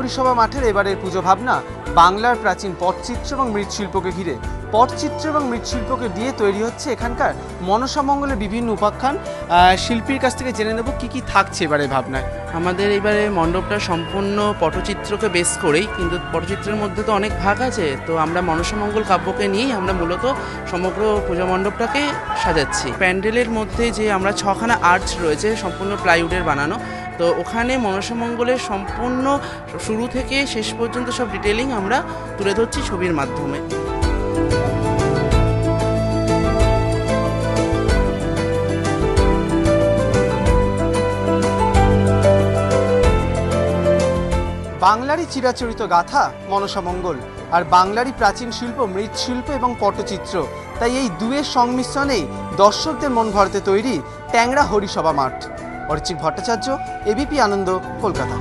হরিসভা মাঠের এবারের পুজো ভাবনা বাংলার প্রাচীন পটচিত্র এবং মৃৎশিল্পকে ঘিরে। পটচিত্র এবং মৃৎশিল্পকে দিয়ে তৈরি হচ্ছে এখানকার মনসা মঙ্গলের বিভিন্ন উপাখ্যান। শিল্পীর কাছ থেকে জেনে নেব কি কি থাকছে এবারে ভাবনায়। আমাদের এবারে মণ্ডপটা সম্পূর্ণ পটচিত্রকে বেস করেই, কিন্তু পটচিত্রের মধ্যে তো অনেক ভাগ আছে। তো আমরা মনসা মঙ্গল কাব্যকে নিয়েই আমরা মূলত সমগ্র পূজা মণ্ডপটাকে সাজাচ্ছি। প্যান্ডেলের মধ্যে যে আমরা 6খানা আর্চ রয়েছে সম্পূর্ণ প্লাইউডের বানানো, তো ওখানে মনসা মঙ্গলের সম্পূর্ণ শুরু থেকে শেষ পর্যন্ত সব ডিটেলিং আমরা তুলে ধরছি ছবির মাধ্যমে। বাংলারই চিরাচরিত গাথা মনসা মঙ্গল, আর বাংলারই প্রাচীন শিল্প মৃৎশিল্প এবং পটচিত্র। তাই এই দুয়ের সংমিশ্রণেই দর্শকদের মন ভরাতে তৈরি ট্যাংরা হরিসভা মাঠ। অরিজিৎ ভট্টাচার্য, এবিপি আনন্দ, কলকাতা।